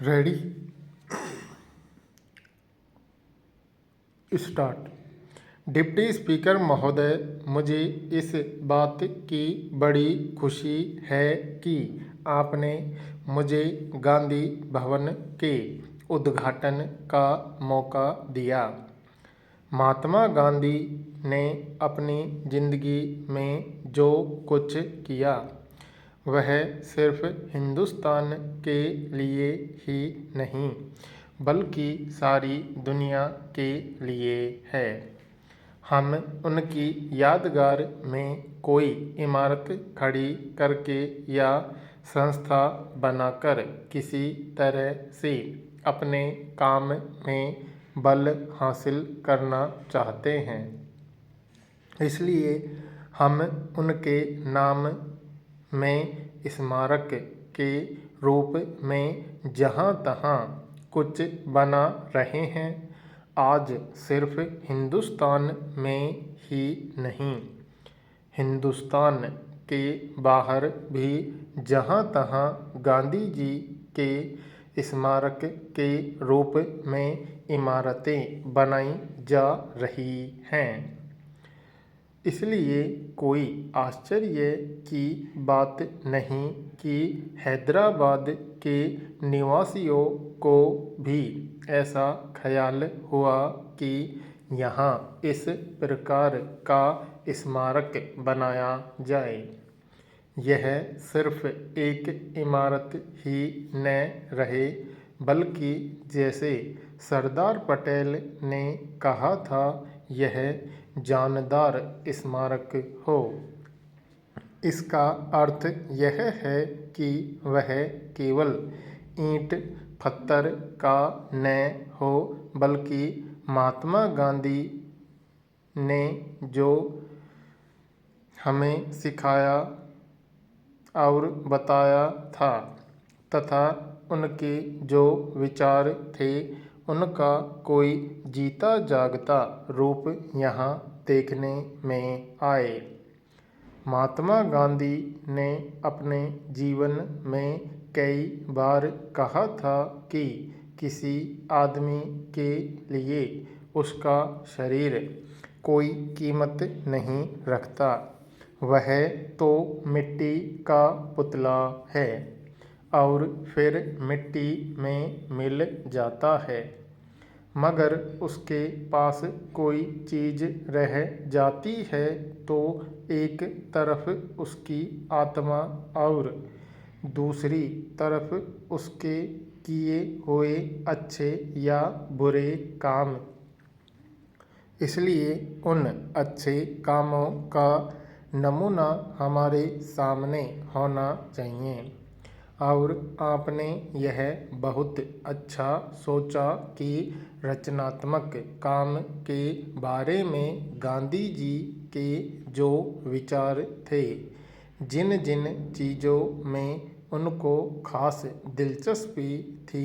Ready start. Deputy speaker महोदय, मुझे इस बात की बड़ी खुशी है कि आपने मुझे गांधी भवन के उद्घाटन का मौका दिया। महात्मा गांधी ने अपनी जिंदगी में जो कुछ किया वह सिर्फ हिंदुस्तान के लिए ही नहीं बल्कि सारी दुनिया के लिए है। हम उनकी यादगार में कोई इमारत खड़ी करके या संस्था बनाकर किसी तरह से अपने काम में बल हासिल करना चाहते हैं। इसलिए हम उनके नाम में स्मारक के रूप में जहाँ तहाँ कुछ बना रहे हैं। आज सिर्फ हिंदुस्तान में ही नहीं, हिंदुस्तान के बाहर भी जहाँ तहाँ गांधी जी के स्मारक के रूप में इमारतें बनाई जा रही हैं। इसलिए कोई आश्चर्य की बात नहीं कि हैदराबाद के निवासियों को भी ऐसा ख्याल हुआ कि यहाँ इस प्रकार का स्मारक बनाया जाए। यह सिर्फ एक इमारत ही न रहे बल्कि जैसे सरदार पटेल ने कहा था, यह जानदार स्मारक हो। इसका अर्थ यह है कि वह केवल ईंट पत्थर का न हो बल्कि महात्मा गांधी ने जो हमें सिखाया और बताया था तथा उनके जो विचार थे उनका कोई जीता जागता रूप यहाँ देखने में आए। महात्मा गांधी ने अपने जीवन में कई बार कहा था कि किसी आदमी के लिए उसका शरीर कोई कीमत नहीं रखता, वह तो मिट्टी का पुतला है और फिर मिट्टी में मिल जाता है। मगर उसके पास कोई चीज़ रह जाती है तो एक तरफ उसकी आत्मा और दूसरी तरफ उसके किए हुए अच्छे या बुरे काम। इसलिए उन अच्छे कामों का नमूना हमारे सामने होना चाहिए। और आपने यह बहुत अच्छा सोचा कि रचनात्मक काम के बारे में गांधी जी के जो विचार थे, जिन जिन चीज़ों में उनको खास दिलचस्पी थी,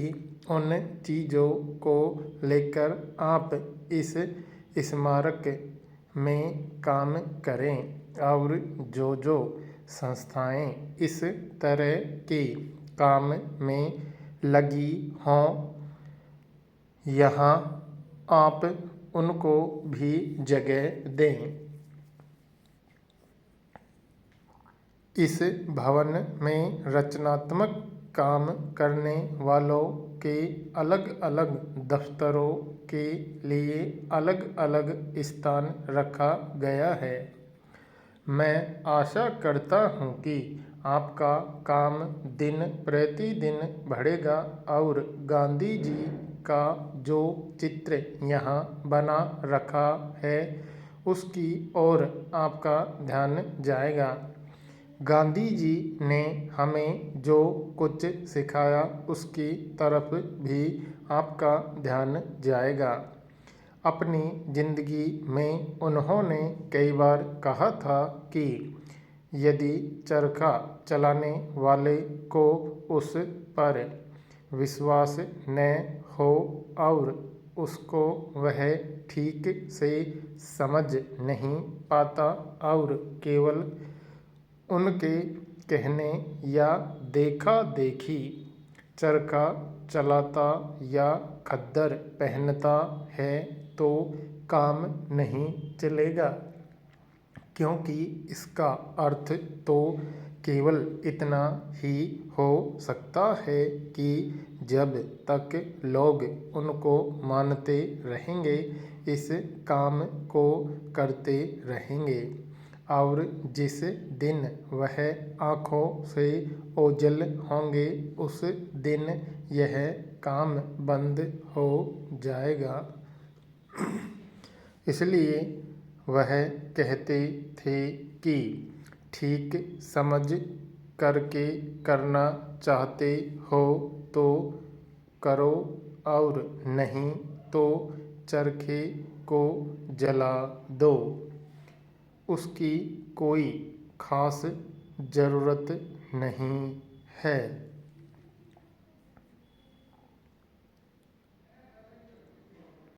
उन चीज़ों को लेकर आप इस स्मारक में काम करें और जो संस्थाएं इस तरह के काम में लगी हों, यहाँ आप उनको भी जगह दें। इस भवन में रचनात्मक काम करने वालों के अलग अलग दफ्तरों के लिए अलग अलग स्थान रखा गया है। मैं आशा करता हूँ कि आपका काम दिन प्रतिदिन बढ़ेगा और गांधी जी का जो चित्र यहाँ बना रखा है उसकी ओर आपका ध्यान जाएगा। गांधी जी ने हमें जो कुछ सिखाया उसकी तरफ भी आपका ध्यान जाएगा। अपनी जिंदगी में उन्होंने कई बार कहा था कि यदि चरखा चलाने वाले को उस पर विश्वास न हो और उसको वह ठीक से समझ नहीं पाता और केवल उनके कहने या देखा देखी चरखा चलाता या खद्दर पहनता है तो काम नहीं चलेगा, क्योंकि इसका अर्थ तो केवल इतना ही हो सकता है कि जब तक लोग उनको मानते रहेंगे, इस काम को करते रहेंगे, और जिस दिन वह आँखों से ओझल होंगे उस दिन यह काम बंद हो जाएगा। इसलिए वह कहते थे कि ठीक समझ करके करना चाहते हो तो करो, और नहीं तो चरखे को जला दो। उसकी कोई खास ज़रूरत नहीं है।